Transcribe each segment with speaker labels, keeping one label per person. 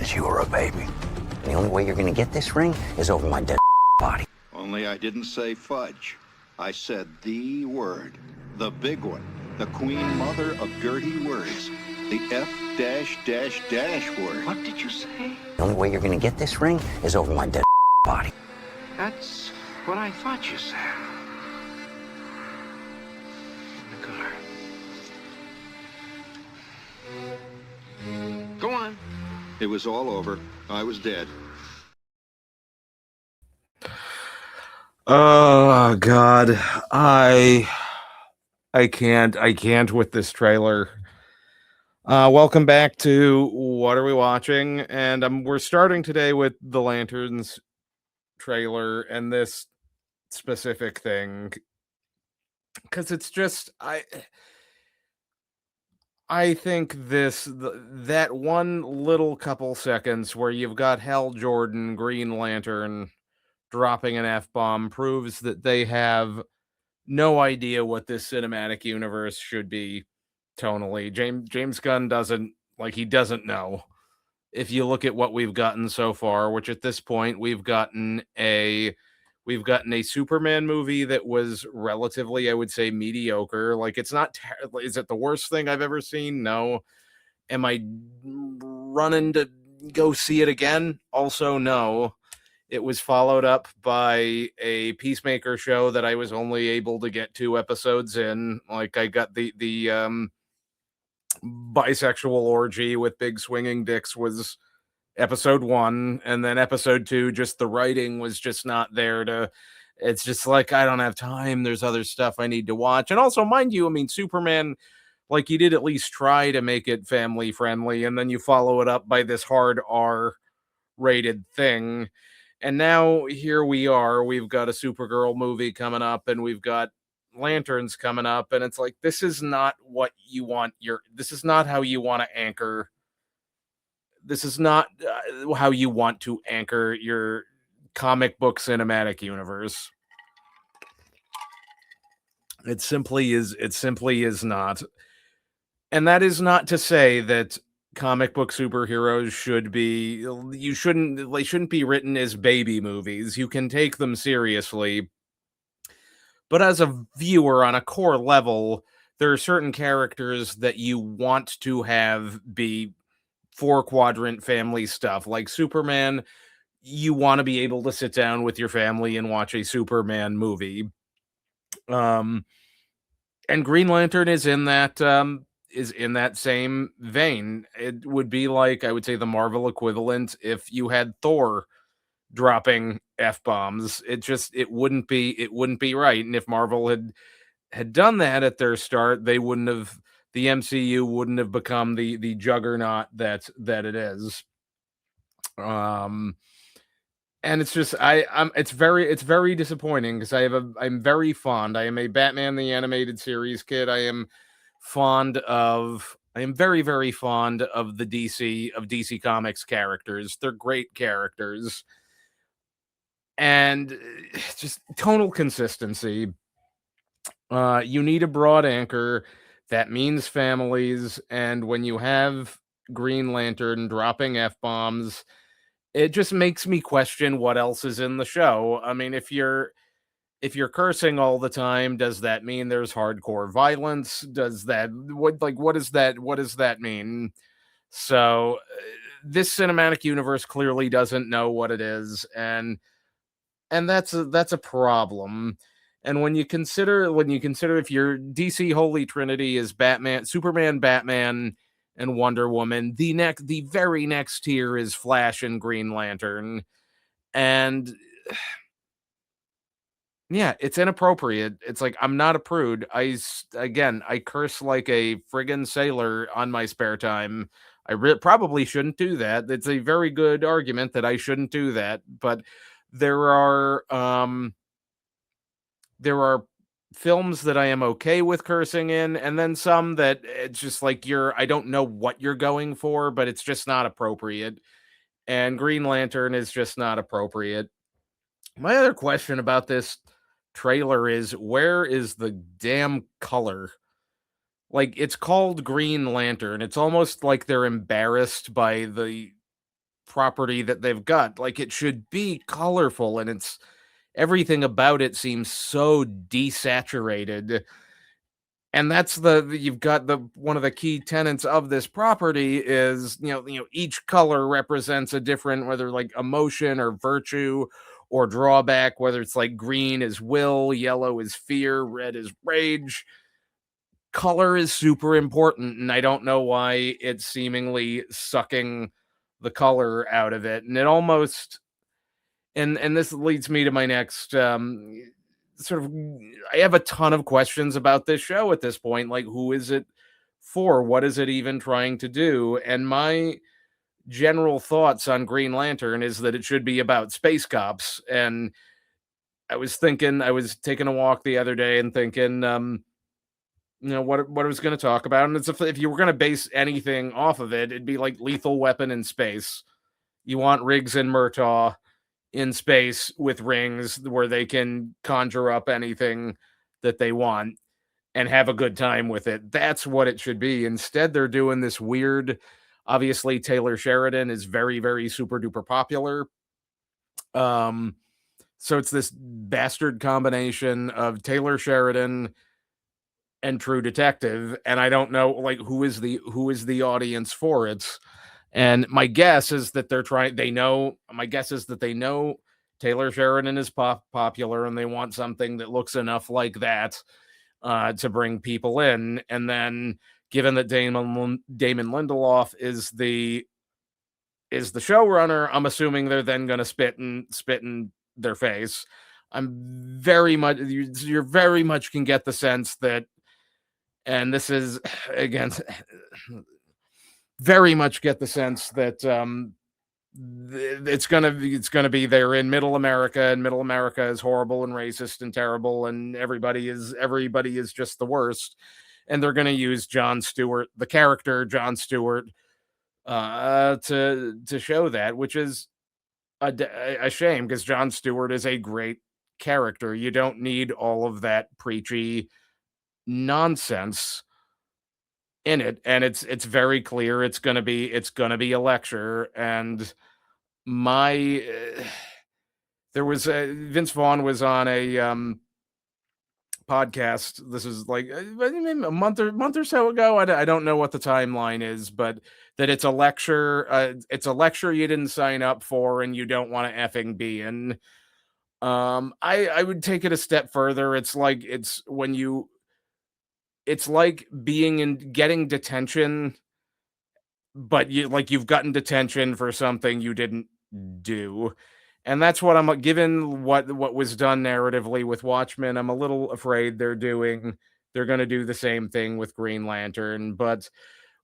Speaker 1: since you were a baby. The only way you're gonna get this ring is over my dead body.
Speaker 2: Only I didn't say fudge. I said the word. The big one. The queen mother of dirty words. The F word.
Speaker 3: What did you say?
Speaker 1: The only way you're gonna get this ring is over my dead body.
Speaker 3: That's what I thought you said. In the car. Go on.
Speaker 2: It was all over. I was dead.
Speaker 4: Oh God, I can't with this trailer. Welcome back to What Are We Watching? And we're starting today with the Lanterns trailer and this specific thing because it's just I think that one little couple seconds where you've got Hal Jordan, Green Lantern, dropping an F-bomb proves that they have no idea what this cinematic universe should be tonally. James Gunn doesn't know. If you look at what we've gotten so far, which at this point we've gotten a Superman movie that was relatively, I would say, mediocre. Like, it's not is it the worst thing I've ever seen? No. Am I running to go see it again? Also, no. It was followed up by a Peacemaker show that I was only able to get 2 episodes in. Like, I got the bisexual orgy with big swinging dicks was episode 1, and then episode 2, just the writing was just not there to. It's just like, I don't have time. There's other stuff I need to watch. And also, mind you, I mean, Superman, like, you did at least try to make it family friendly, and then you follow it up by this hard R rated thing. And now here we are, we've got a Supergirl movie coming up, and we've got Lanterns coming up, and it's like, this is not what you want. This is not how you want to anchor. This is not how you want to anchor your comic book cinematic universe. It simply is not. And that is not to say that comic book superheroes shouldn't be written as baby movies. You can take them seriously. But as a viewer on a core level, there are certain characters that you want to have be 4-quadrant family stuff. Like Superman, you want to be able to sit down with your family and watch a Superman movie. And Green Lantern is in that same vein. It would be like, I would say, the Marvel equivalent if you had Thor dropping F-bombs. It wouldn't be right. And if Marvel had done that at their start, the MCU wouldn't have become the juggernaut that it is. And it's just it's very disappointing because I'm very fond. I am a Batman the Animated Series kid. I am very, very fond of the DC Comics characters. They're great characters. And just tonal consistency. You need a broad anchor that means families, and when you have Green Lantern dropping F-bombs, it just makes me question what else is in the show. I mean, if you're cursing all the time, does that mean there's hardcore violence? Does that what does that mean? So this cinematic universe clearly doesn't know what it is, and that's a problem. And when you consider if your DC Holy Trinity is Batman, Superman, Batman, and Wonder Woman, the very next tier is Flash and Green Lantern. And yeah, it's inappropriate. It's like, I'm not a prude. I curse like a friggin' sailor on my spare time. I probably shouldn't do that. It's a very good argument that I shouldn't do that. But there are films that I am okay with cursing in, and then some that it's just like I don't know what you're going for, but it's just not appropriate. And Green Lantern is just not appropriate. My other question about this trailer is, where is the damn color? Like, it's called Green Lantern. It's almost like they're embarrassed by the property that they've got. Like, it should be colorful, and it's everything about it seems so desaturated. And that's you've got the one of the key tenets of this property is, each color represents a different, whether like emotion or virtue or drawback, whether it's like green is will, yellow is fear, red is rage. Color is super important, and I don't know why it's seemingly sucking the color out of it. And it almost, and this leads me to my next sort of, I have a ton of questions about this show at this point. Like, who is it for? What is it even trying to do? And my general thoughts on Green Lantern is that it should be about space cops. And I was taking a walk the other day and thinking, what I was going to talk about. And it's if you were going to base anything off of it, it'd be like Lethal Weapon in space. You want Riggs and Murtaugh in space with rings where they can conjure up anything that they want and have a good time with it. That's what it should be. Instead, they're doing this weird. Obviously, Taylor Sheridan is very, very super duper popular. So it's this bastard combination of Taylor Sheridan and True Detective, and I don't know like who is the audience for it. And my guess is that my guess is that they know Taylor Sheridan is popular, and they want something that looks enough like that to bring people in. And then, given that Damon Lindelof is the showrunner, I'm assuming they're then going to spit in their face. You're very much can get the sense that, and this is again very much get the sense that it's gonna be they're in Middle America, and Middle America is horrible and racist and terrible, and everybody is just the worst, and they're gonna use Jon Stewart, the character Jon Stewart, to show that, which is a shame, because Jon Stewart is a great character. You don't need all of that preachy nonsense in it, and it's very clear it's gonna be a lecture. And my there was Vince Vaughn was on a podcast. This is like a month or so ago. I don't know what the timeline is, but that it's a lecture. It's a lecture you didn't sign up for, and you don't want to effing be in. I would take it a step further. It's like being in getting detention, but you've gotten detention for something you didn't do. And that's what I'm given what was done narratively with Watchmen. I'm a little afraid they're going to do the same thing with Green Lantern, but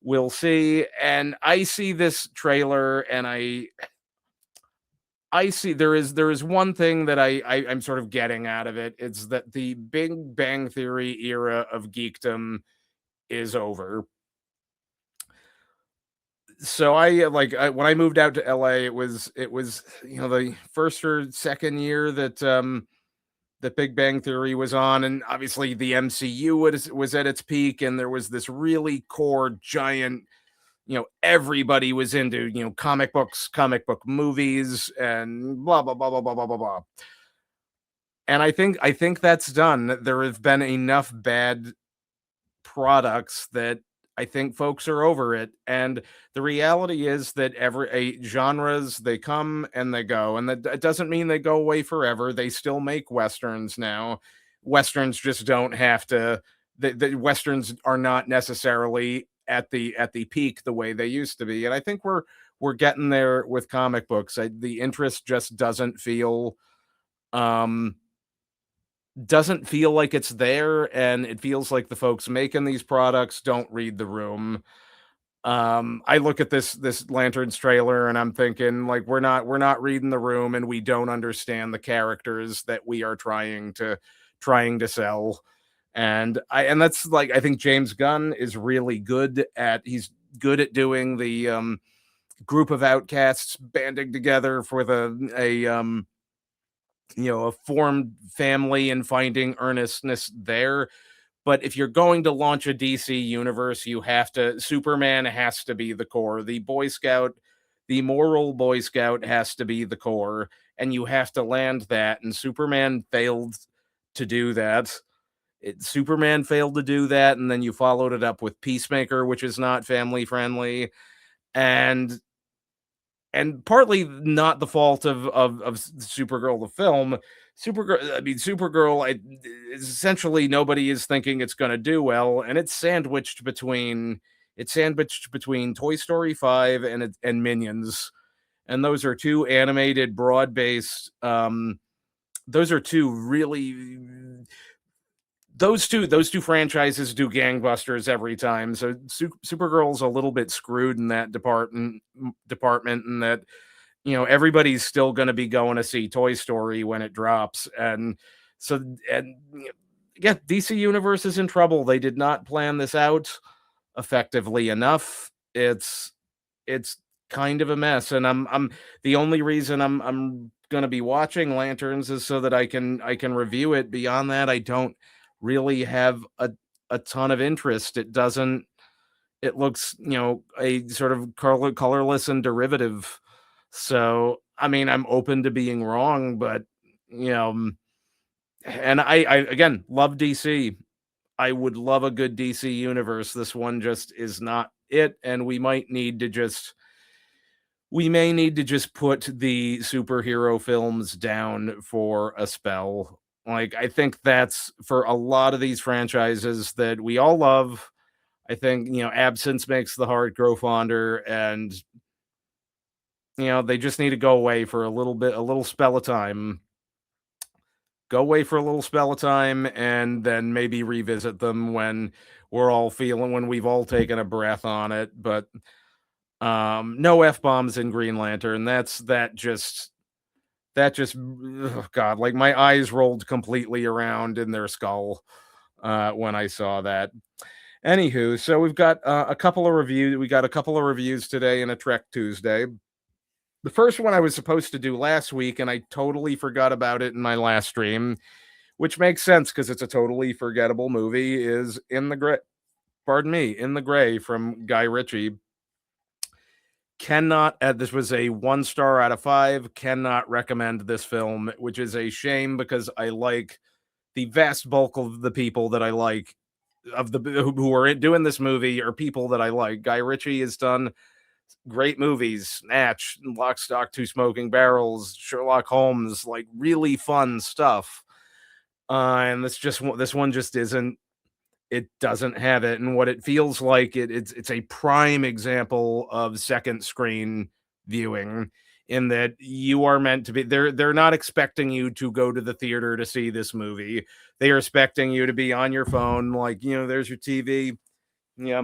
Speaker 4: we'll see. And I see this trailer, and I see there is one thing that I'm sort of getting out of it. It's that the Big Bang Theory era of geekdom is over. So when I moved out to LA, it was the first or second year that Big Bang Theory was on, and obviously the MCU was at its peak, and there was this really core giant, everybody was into comic books, comic book movies, and blah blah blah blah blah blah blah blah. And I think that's done. There have been enough bad products that I think folks are over it. And the reality is that genres, they come and they go, and that it doesn't mean they go away forever. They still make Westerns now. Westerns just don't have to, the Westerns are not necessarily at the peak the way they used to be. And I think we're getting there with comic books. The interest just doesn't feel like it's there, and it feels like the folks making these products don't read the room. I look at this Lanterns trailer, and I'm thinking, like, we're not reading the room, and we don't understand the characters that we are trying to sell. And that's like, I think James Gunn is really good at doing the group of outcasts banding together for a formed family and finding earnestness there. But if you're going to launch a DC universe, Superman has to be the core. The the moral Boy Scout has to be the core, and you have to land that. And Superman failed to do that. Superman failed to do that, and then you followed it up with Peacemaker, which is not family friendly, and partly not the fault of Supergirl the film. Supergirl, essentially nobody is thinking it's going to do well, and it's sandwiched between Toy Story 5 and Minions, and those are two animated broad based. Those are two really those two franchises do gangbusters every time. So Supergirl's a little bit screwed in that department, and that everybody's still going to be going to see Toy Story when it drops, and so and yeah, DC Universe is in trouble. They did not plan this out effectively enough. It's kind of a mess, and I'm the only reason I'm going to be watching Lanterns is so that I can review it. Beyond that, I don't really have a ton of interest. It looks, a sort of colorless and derivative. So, I mean, I'm open to being wrong, but and I again love DC. I would love a good DC universe. This one just is not it, and we may need to just put the superhero films down for a spell. Like, I think that's for a lot of these franchises that we all love. I think, absence makes the heart grow fonder, and they just need to go away for a little spell of time. Go away for a little spell of time, and then maybe revisit them when we've all taken a breath on it. But no F-bombs in Green Lantern. That just oh God, like my eyes rolled completely around in their skull when I saw that. Anywho, so we've got a couple of reviews. We got a couple of reviews today and a Trek Tuesday. The first one I was supposed to do last week, and I totally forgot about it in my last stream, which makes sense because it's a totally forgettable movie, is In the Gray from Guy Ritchie. This was a 1 star out of 5. Cannot recommend this film, which is a shame because I like the vast bulk of the people that I like who are doing this movie are people that I like. Guy Ritchie has done great movies: Snatch, Lock, Stock, Two Smoking Barrels, Sherlock Holmes, like really fun stuff. And this one just isn't. It doesn't have it, and what it feels like, it's a prime example of second screen viewing, in that you are meant to be they're not expecting you to go to the theater to see this movie. They are expecting you to be on your phone, like, there's your TV. Yeah.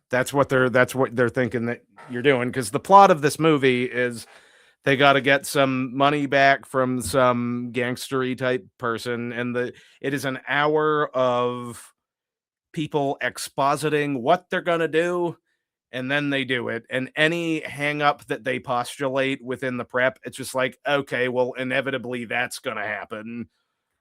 Speaker 4: That's what they're thinking that you're doing, because the plot of this movie is they got to get some money back from some gangstery type person, and it is an hour of people expositing what they're going to do, and then they do it. And any hang up that they postulate within the prep, it's just like, okay, well, inevitably that's going to happen.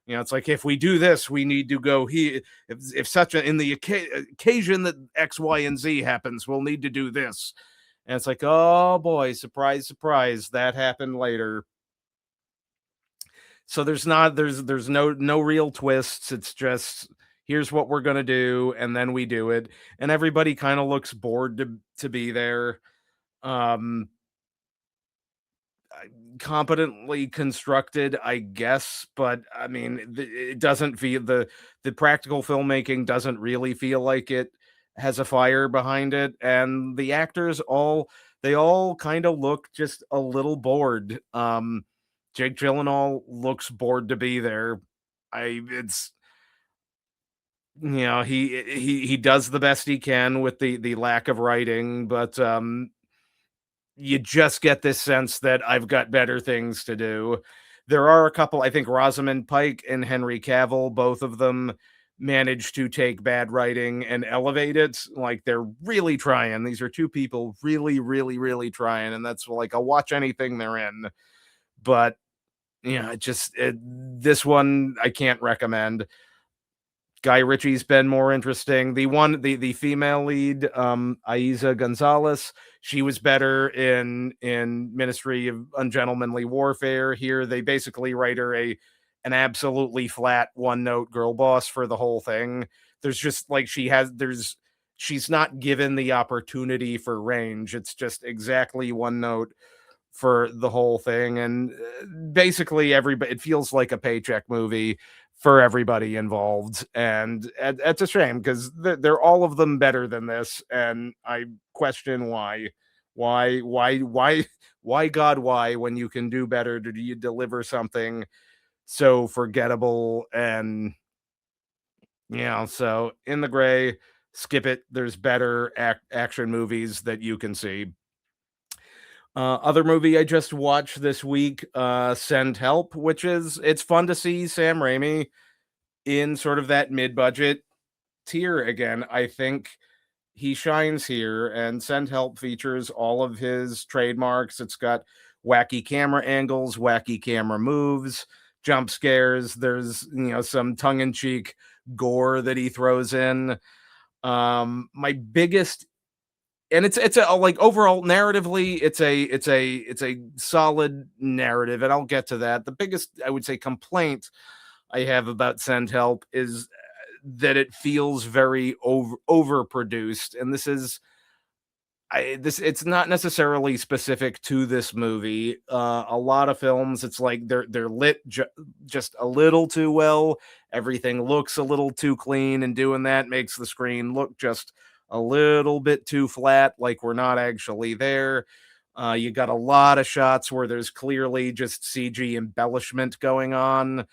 Speaker 4: It's like, if we do this, we need to go here. If in the occasion that X, Y, and Z happens, we'll need to do this. And it's like, oh boy, surprise, surprise, that happened later. So there's no real twists. It's just, here's what we're gonna do, and then we do it, and everybody kind of looks bored to be there. Competently constructed, I guess, but I mean, it doesn't feel the practical filmmaking doesn't really feel like it has a fire behind it, and the actors all kind of look just a little bored. Jake Gyllenhaal looks bored to be there. He does the best he can with the lack of writing, but you just get this sense that I've got better things to do. There are a couple, I think Rosamund Pike and Henry Cavill, both of them managed to take bad writing and elevate it. Like, they're really trying. These are two people really, really, really trying. And that's like, I'll watch anything they're in. But, this one I can't recommend. Guy Ritchie's been more interesting. The female lead, Aiza Gonzalez, she was better in Ministry of Ungentlemanly Warfare. Here, they basically write her an absolutely flat one note girl boss for the whole thing. There's just like she's not given the opportunity for range. It's just exactly one note for the whole thing, and basically everybody, it feels like a paycheck movie for everybody involved, and it's a shame because they're all of them better than this, and I question why why God, why, when you can do better, do you deliver something so forgettable? And so In the Gray, skip it. There's better action movies that you can see. Other movie I just watched this week, Send Help, which it's fun to see Sam Raimi in sort of that mid-budget tier again. I think he shines here, and Send Help features all of his trademarks. It's got wacky camera angles, wacky camera moves, jump scares. There's some tongue-in-cheek gore that he throws in. My biggest, and it's a like overall narratively, it's a solid narrative, and I'll get to that. The biggest, I would say, complaint I have about Send Help is that it feels very overproduced, and it's not necessarily specific to this movie. A lot of films, it's like they're lit just a little too well. Everything looks a little too clean, and doing that makes the screen look just a little bit too flat, like we're not actually there. You got a lot of shots where there's clearly just CG embellishment going on,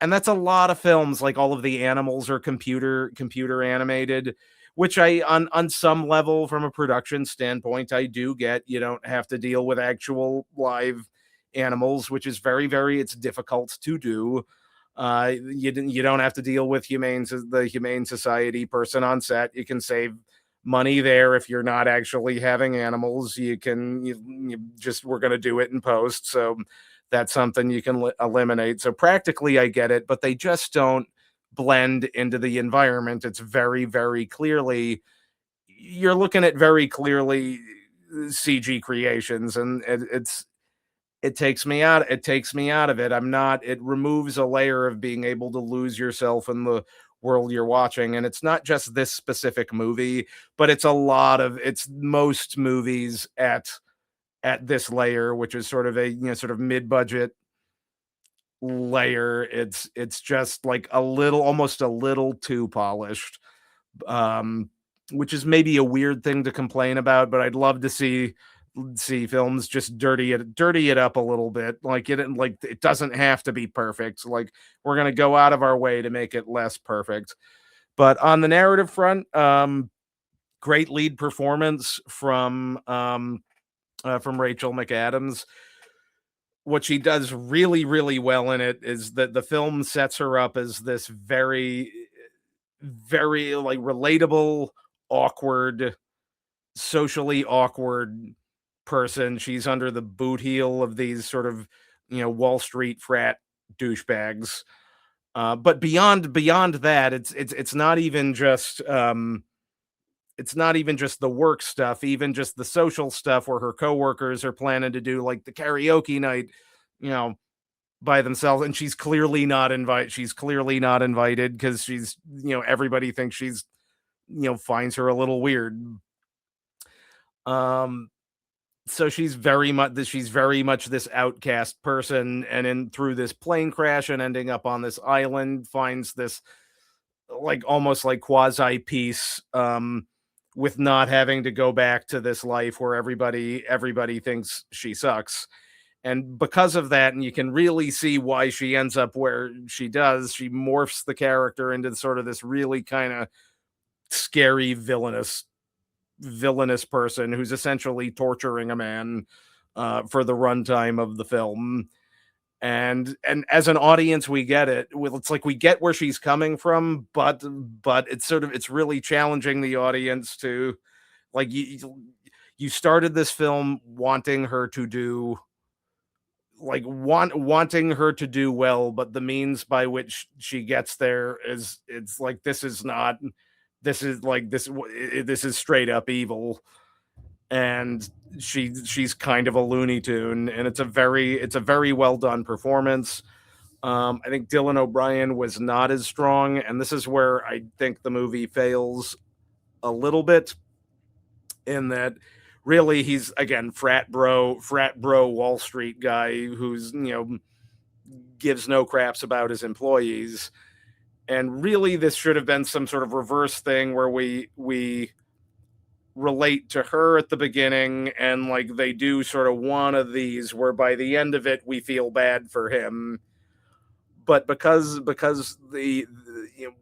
Speaker 4: and that's a lot of films. Like all of the animals are computer animated, which I on some level, from a production standpoint, I do get. You don't have to deal with actual live animals, which is very it's difficult to do. You don't have to deal with the Humane Society person on set. You can save money there if you're not actually having animals. You just, we're going to do it in post, so that's something you can eliminate. So practically, I get it, but they just don't blend into the environment. It's very clearly, you're looking at very clearly CG creations, and it takes me out. It takes me out of it. I'm not. It removes a layer of being able to lose yourself in the world you're watching, and it's not just this specific movie, but it's most movies at this layer, which is sort of a sort of mid-budget layer. It's just like almost a little too polished, which is maybe a weird thing to complain about, but I'd love to see films just dirty it up a little bit. Like it doesn't have to be perfect. Like, we're gonna go out of our way to make it less perfect. But on the narrative front, great lead performance from Rachel McAdams. What she does really well in it is that the film sets her up as this very like relatable, awkward, socially awkward person. She's under the boot heel of these sort of Wall Street frat douchebags. But beyond that, it's not even just the work stuff. Even just the social stuff, where her coworkers are planning to do like the karaoke night, by themselves, and she's clearly not invited. Because she's everybody thinks she's finds her a little weird. So she's very much this outcast person, and through this plane crash and ending up on this island, finds this like almost like quasi peace, with not having to go back to this life where everybody thinks she sucks. And because of that, and you can really see why she ends up where she does, she morphs the character into sort of this really kind of scary villainous person who's essentially torturing a man for the runtime of the film. And as an audience, we get it. It's like we get where she's coming from, but it's really challenging the audience to, like, you started this film wanting her to do like wanting her to do well, but the means by which she gets there is, it's like, this is not, this is like this is straight up evil. And she's kind of a Looney Tune, and it's a very well done performance. I think Dylan O'Brien was not as strong, and this is where I think the movie fails a little bit, in that really he's, again, frat bro Wall Street guy who's, gives no craps about his employees. And really this should have been some sort of reverse thing where we relate to her at the beginning, and like they do sort of one of these where by the end of it we feel bad for him. But because the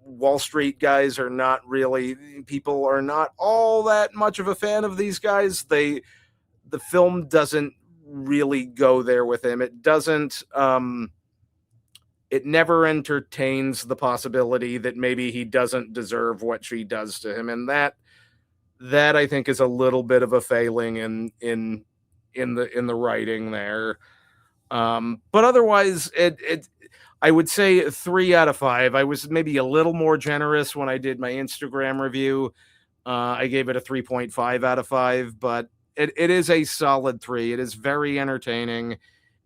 Speaker 4: Wall Street guys are not really, people are not all that much of a fan of these guys, the film doesn't really go there with him. It doesn't it never entertains the possibility that maybe he doesn't deserve what she does to him, and that I think is a little bit of a failing in the writing there. But otherwise, it I would say 3 out of 5. I was maybe a little more generous when I did my Instagram review. I gave it a 3.5 out of 5, but it is a solid 3. It is very entertaining,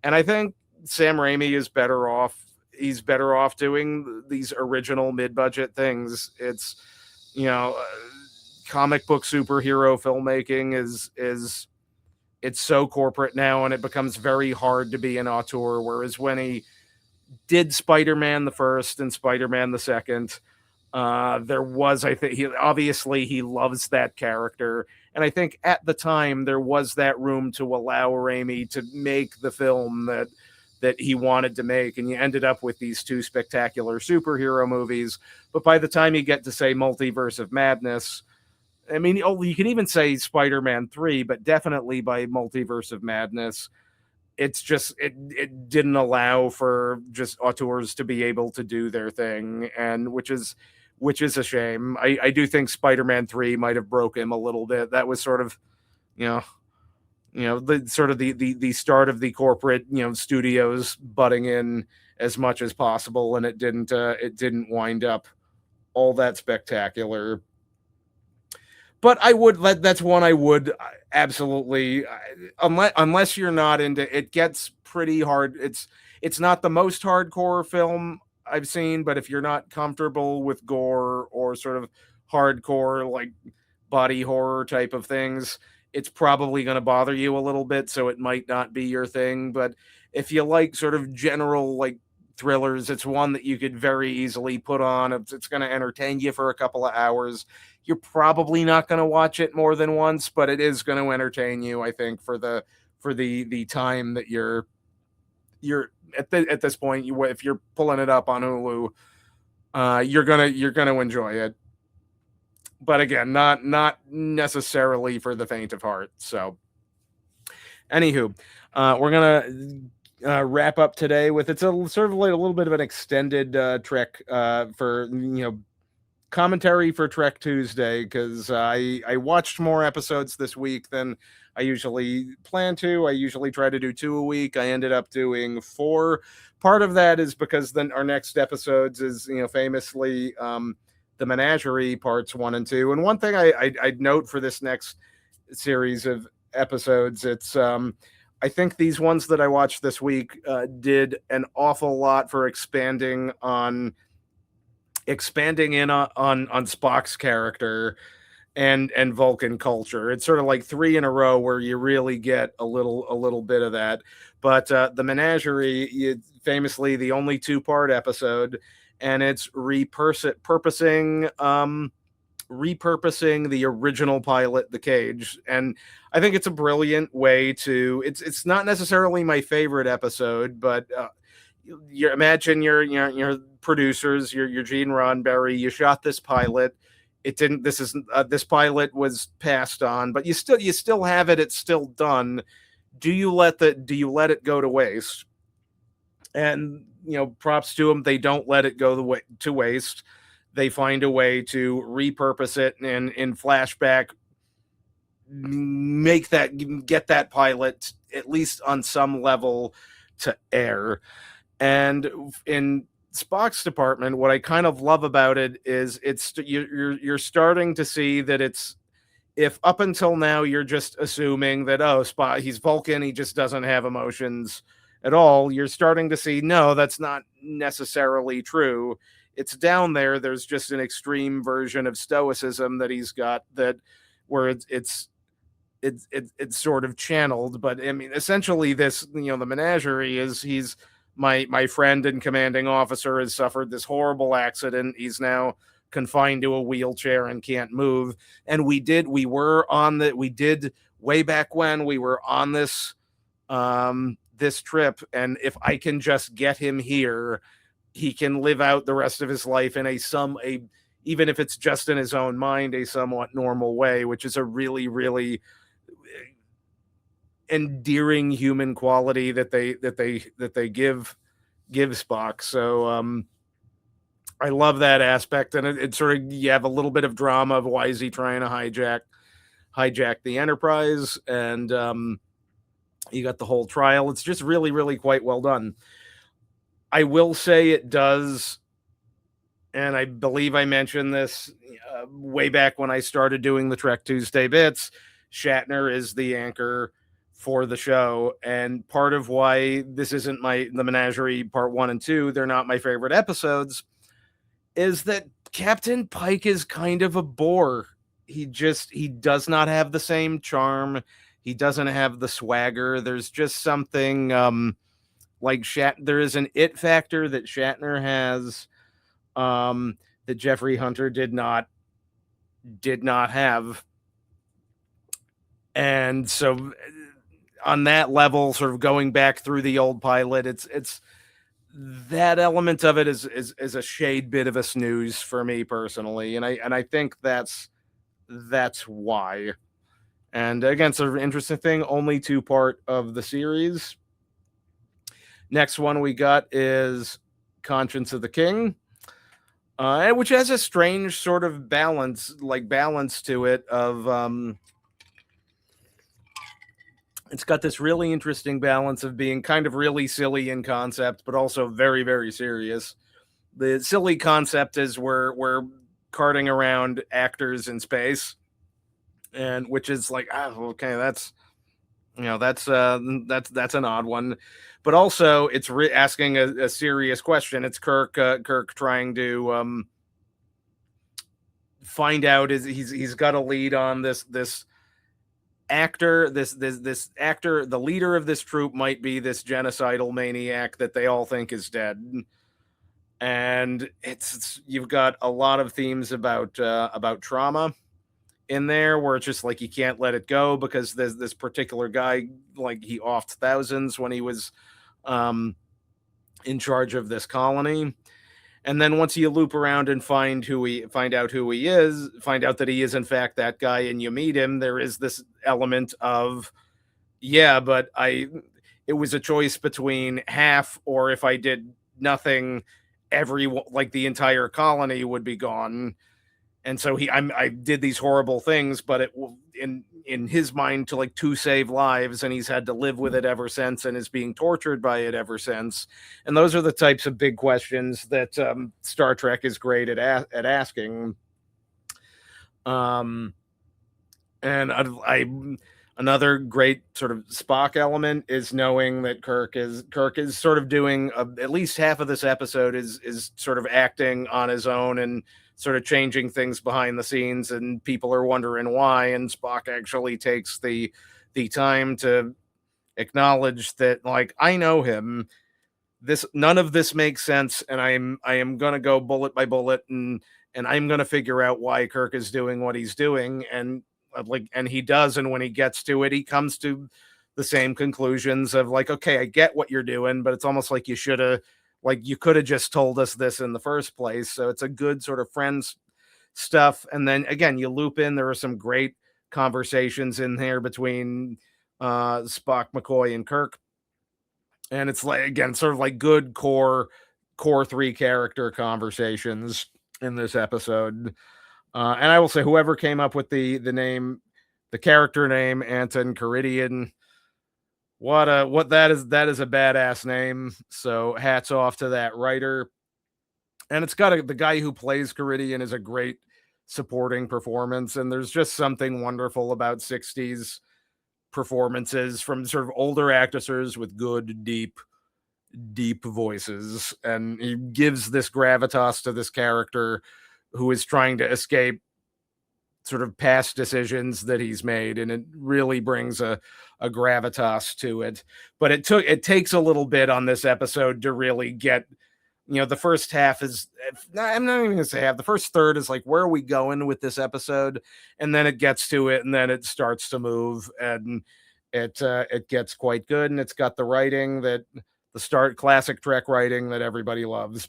Speaker 4: and I think Sam Raimi is better off. He's better off doing these original mid-budget things. It's, comic book superhero filmmaking is it's so corporate now, and it becomes very hard to be an auteur. Whereas when he did Spider-Man the first and Spider-Man the second, there was, I think, he loves that character, and I think at the time there was that room to allow Raimi to make the film that he wanted to make, and you ended up with these 2 spectacular superhero movies. But by the time you get to, say, Multiverse of Madness, I mean, you can even say Spider-Man 3, but definitely by Multiverse of Madness, it's just, it didn't allow for just auteurs to be able to do their thing, and which is a shame. I do think Spider-Man 3 might have broke him a little bit. That was sort of, the sort of the start of the corporate, studios butting in as much as possible, and it didn't wind up all that spectacular. But that's one I would absolutely, unless you're not into it, gets pretty hard. It's not the most hardcore film I've seen, but if you're not comfortable with gore or sort of hardcore, like body horror type of things, it's probably going to bother you a little bit, so it might not be your thing. But if you like sort of general, like, thrillers, it's one that you could very easily put on. It's going to entertain you for a couple of hours. You're probably not going to watch it more than once, but it is going to entertain you, I think, for the time that you're at this point. If you're pulling it up on Hulu, you're gonna enjoy it. But again, not necessarily for the faint of heart. So, anywho, we're gonna wrap up today with, it's a sort of like a little bit of an extended Trek for commentary for Trek Tuesday, because I watched more episodes this week than I usually plan to. I usually try to do 2 a week. I ended up doing 4. Part of that is because then our next episodes is, famously the Menagerie parts 1 and 2. And one thing I'd note for this next series of episodes, it's I think these ones that I watched this week did an awful lot for expanding in on Spock's character and Vulcan culture. It's sort of like 3 in a row where you really get a little bit of that. But the Menagerie, famously the only 2-part episode, and it's repurposing the original pilot, The Cage. And I think it's a brilliant way to, it's not necessarily my favorite episode, but you imagine your producers, your Gene Roddenberry, you shot this pilot. It didn't, this pilot was passed on, but you still have it. It's still done. Do you let it go to waste? And, props to them. They don't let it go to waste. They find a way to repurpose it and in flashback, get that pilot, at least on some level, to air. And in Spock's department, what I kind of love about it is you're starting to see that it's, if up until now you're just assuming that, oh, Spock, he's Vulcan, he just doesn't have emotions at all, you're starting to see, no, that's not necessarily true. It's down there. There's just an extreme version of stoicism that he's got, that where it's sort of channeled. But I mean, essentially, this, the Menagerie is, he's my friend and commanding officer has suffered this horrible accident. He's now confined to a wheelchair and can't move. And we did way back when we were on this this trip, and if I can just get him here, he can live out the rest of his life in even if it's just in his own mind, a somewhat normal way, which is a really, really endearing human quality that they give Spock. So I love that aspect, and it sort of, you have a little bit of drama of why is he trying to hijack the Enterprise, and you got the whole trial. It's just really, really quite well done. I will say it does, and I believe I mentioned this way back when I started doing the Trek Tuesday bits. Shatner is the anchor for the show, and part of why this isn't the Menagerie Part 1 and 2, they're not my favorite episodes, is that Captain Pike is kind of a bore. He does not have the same charm. He doesn't have the swagger. There's just something there is an it factor that Shatner has, that Jeffrey Hunter did not have. And so on that level, sort of going back through the old pilot, it's that element of it is a shade bit of a snooze for me personally. And I think that's why. And again, sort of interesting thing, only 2-part of the series. Next one we got is Conscience of the King, which has a strange sort of balance to it of, it's got this really interesting balance of being kind of really silly in concept, but also very, very serious. The silly concept is we're carting around actors in space, and which is like, okay, that's an odd one, but also it's asking a serious question. It's Kirk trying to find out, he's got a lead on this actor, this actor, the leader of this troop might be this genocidal maniac that they all think is dead. And you've got a lot of themes about trauma in there, where it's just like you can't let it go because there's this particular guy, like he offed thousands when he was in charge of this colony. And then once you loop around and find out that he is in fact that guy, and you meet him, there is this element of, but it was a choice between half, or if I did nothing, the entire colony would be gone. And so I did these horrible things, but it in his mind to save lives, and he's had to live with it ever since, and is being tortured by it ever since. And those are the types of big questions that Star Trek is great at asking. And another great sort of Spock element is knowing that Kirk is sort of doing at least half of this episode is sort of acting on his own and sort of changing things behind the scenes, and people are wondering why. And Spock actually takes the time to acknowledge that, I know him. None of this makes sense, and I am gonna go bullet by bullet, and I'm gonna figure out why Kirk is doing what he's doing, and he does. And when he gets to it, he comes to the same conclusions of okay, I get what you're doing, but it's almost like you should have. You could have just told us this in the first place. So it's a good sort of friends stuff. And then again, you loop in, there are some great conversations in there between Spock, McCoy, and Kirk. And it's again, sort of good core 3 character conversations in this episode. And I will say, whoever came up with the character name, Anton Caridian, What that is a badass name. So hats off to that writer. And it's got the guy who plays Caridian is a great supporting performance. And there's just something wonderful about 60s performances from sort of older actresses with good, deep voices. And he gives this gravitas to this character who is trying to escape sort of past decisions that he's made, and it really brings a gravitas to it. But it takes a little bit on this episode to really get, the first half is, I'm not even gonna say half, the first third is like, where are we going with this episode? And then it gets to it, and then it starts to move, and it gets quite good, and it's got the writing that the start classic Trek writing that everybody loves.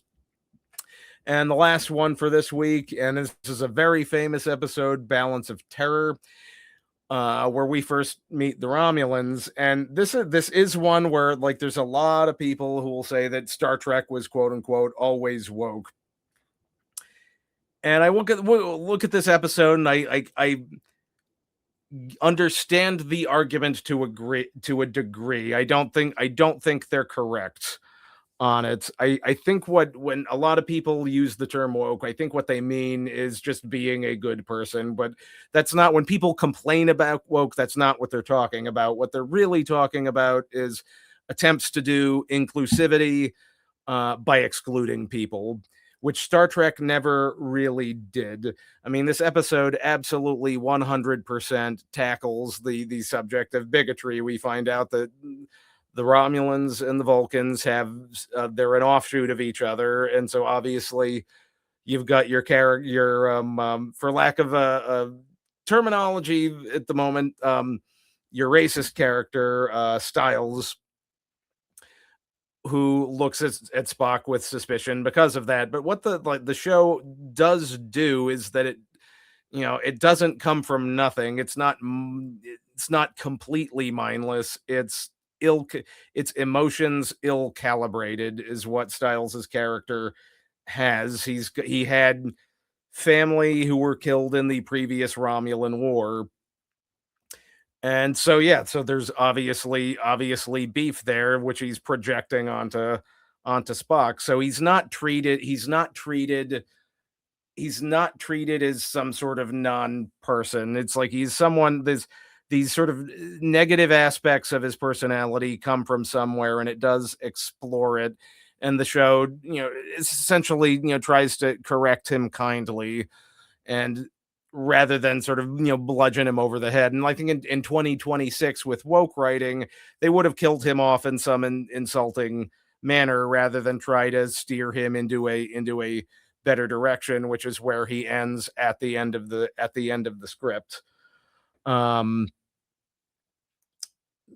Speaker 4: And the last one for this week, and this is a very famous episode, Balance of Terror, where we first meet the Romulans. And this is one where, like, there's a lot of people who will say that Star Trek was, quote unquote, always woke. And I look at this episode, and I understand the argument to a degree. I don't think they're correct on it. I think when a lot of people use the term woke, I think what they mean is just being a good person, but that's not, when people complain about woke, that's not what they're talking about. What they're really talking about is attempts to do inclusivity by excluding people, which Star Trek never really did. I mean, this episode absolutely 100% tackles the subject of bigotry. We find out that the Romulans and the Vulcans have they're an offshoot of each other, and so obviously you've got your character, for lack of a terminology at the moment, your racist character, Styles, who looks at Spock with suspicion because of that. But what the show does do is that it doesn't come from nothing. It's not completely mindless. Its emotions ill calibrated is what Styles's character has. He had family who were killed in the previous Romulan war. And so so there's obviously beef there, which he's projecting onto Spock. So he's not treated as some sort of non-person. It's like he's someone, these sort of negative aspects of his personality come from somewhere, and it does explore it. And the show, essentially, tries to correct him kindly, and rather than sort of, bludgeon him over the head. And I think in 2026 with woke writing, they would have killed him off in some insulting manner rather than try to steer him into a better direction, which is where he ends at the end of the script.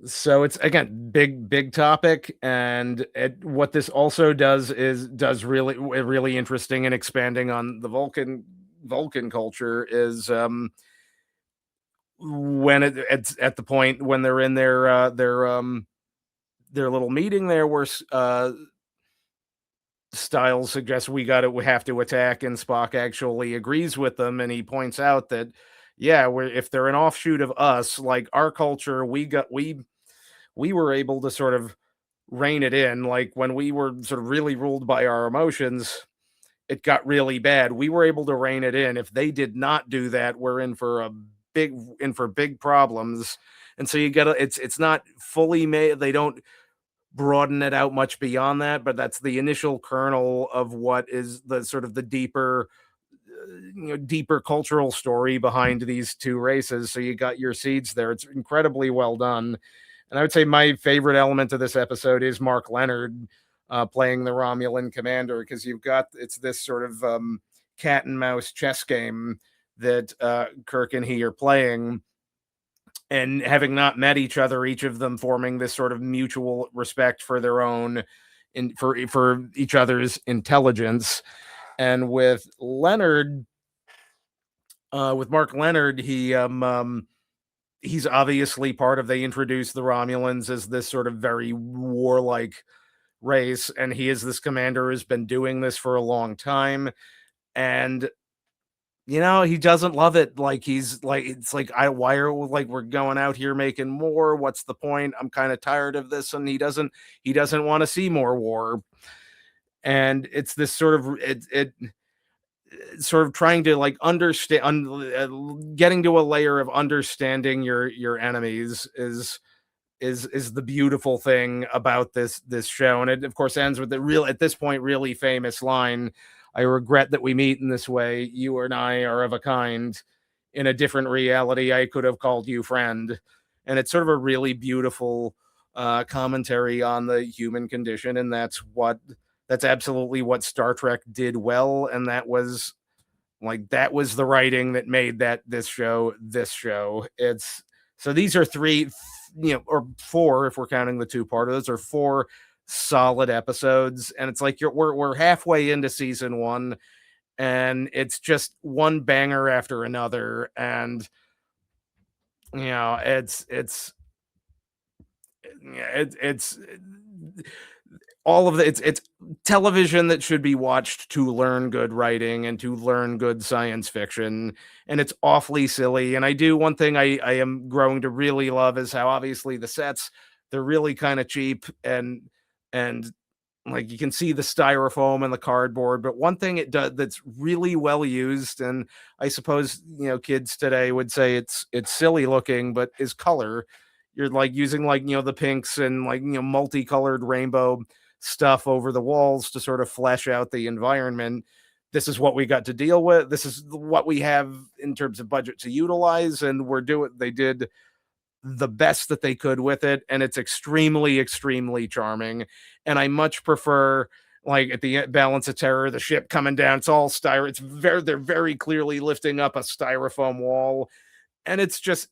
Speaker 4: So it's, again, big topic, and what this also does really interesting and expanding on the Vulcan culture is when it's at the point when they're in their little meeting there, where Styles suggests we have to attack, and Spock actually agrees with them, and he points out that if they're an offshoot of us, like our culture, we were able to sort of rein it in. Like when we were sort of really ruled by our emotions, it got really bad. We were able to rein it in. If they did not do that, we're in for big problems. And so it's not fully made. They don't broaden it out much beyond that, but that's the initial kernel of what is the sort of the deeper cultural story behind these two races. So you got your seeds there. It's incredibly well done. And I would say my favorite element of this episode is Mark Leonard playing the Romulan commander, because it's this sort of cat and mouse chess game that Kirk and he are playing, and having not met each other, each of them forming this sort of mutual respect for their own, for each other's intelligence. And with Leonard, with Mark Leonard, he's obviously they introduce the Romulans as this sort of very warlike race, and he is this commander who's been doing this for a long time. And he doesn't love it. Like he's like, it's like, why are like we're going out here making more? What's the point? I'm kind of tired of this, and he doesn't want to see more war. And it's this sort of it sort of trying to like understand, getting to a layer of understanding your enemies is the beautiful thing about this show. And it of course ends with the real, at this point, really famous line: "I regret that we meet in this way. You and I are of a kind. In a different reality, I could have called you friend." And it's sort of a really beautiful commentary on the human condition, and that's absolutely what Star Trek did well. And that was the writing that made this show. It's so these are three, or four if we're counting the two-parter. Those are four solid episodes, and it's like we're halfway into season one, and it's just one banger after another. And it's all of the it's television that should be watched to learn good writing and to learn good science fiction. And it's awfully silly. And one thing I am growing to really love is how obviously the sets, they're really kind of cheap, and like you can see the styrofoam and the cardboard. But one thing it does that's really well used, and I suppose kids today would say it's silly looking, but is color. You're like using like the pinks and like multicolored rainbow stuff over the walls to sort of flesh out the environment. This is what we got to deal with. This is what we have in terms of budget to utilize, and they did the best that they could with it, and it's extremely, extremely charming. And I much prefer, like, at the Balance of Terror, the ship coming down, it's all they're very clearly lifting up a styrofoam wall, and it's just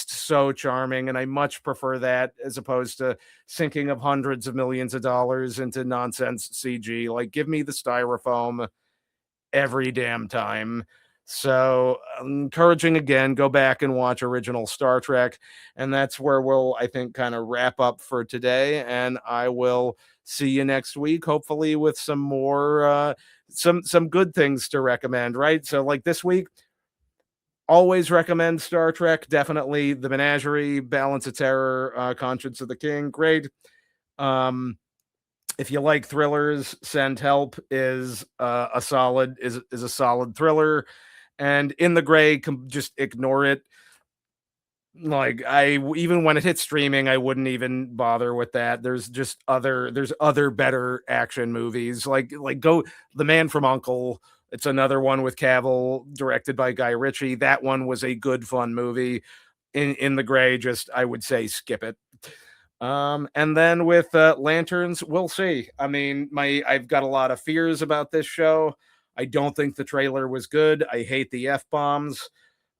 Speaker 4: so charming. And I much prefer that as opposed to sinking of hundreds of millions of dollars into nonsense CG. Like, give me the styrofoam every damn time. So, encouraging again, go back and watch original Star Trek. And that's where we'll, I think, kind of wrap up for today. And I will see you next week, hopefully with some more some good things to recommend, right? So like this week, always recommend Star Trek. Definitely the Menagerie, Balance of Terror, Conscience of the King. Great. If you like thrillers, Send Help is a solid thriller. And In the Gray, just ignore it. Like, even when it hits streaming, I wouldn't even bother with that. There's other better action movies. Like go The Man from U.N.C.L.E. It's another one with Cavill, directed by Guy Ritchie. That one was a good, fun movie. In the Gray, just, I would say, skip it. And then with Lanterns, we'll see. I mean, I've got a lot of fears about this show. I don't think the trailer was good. I hate the F-bombs.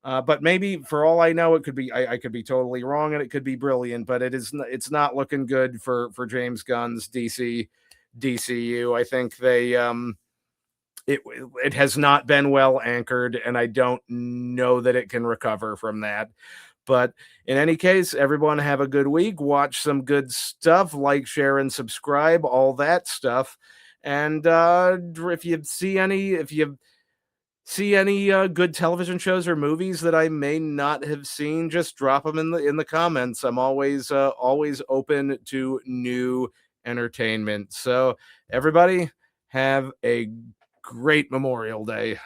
Speaker 4: But maybe, for all I know, it could be, I could be totally wrong, and it could be brilliant, but it's not looking good for James Gunn's DCU. I think it has not been well anchored, and I don't know that it can recover from that. But in any case, everyone have a good week. Watch some good stuff. Like, share, and subscribe. All that stuff. And if you see any good television shows or movies that I may not have seen, just drop them in the comments. I'm always open to new entertainment. So everybody, have a great Memorial Day.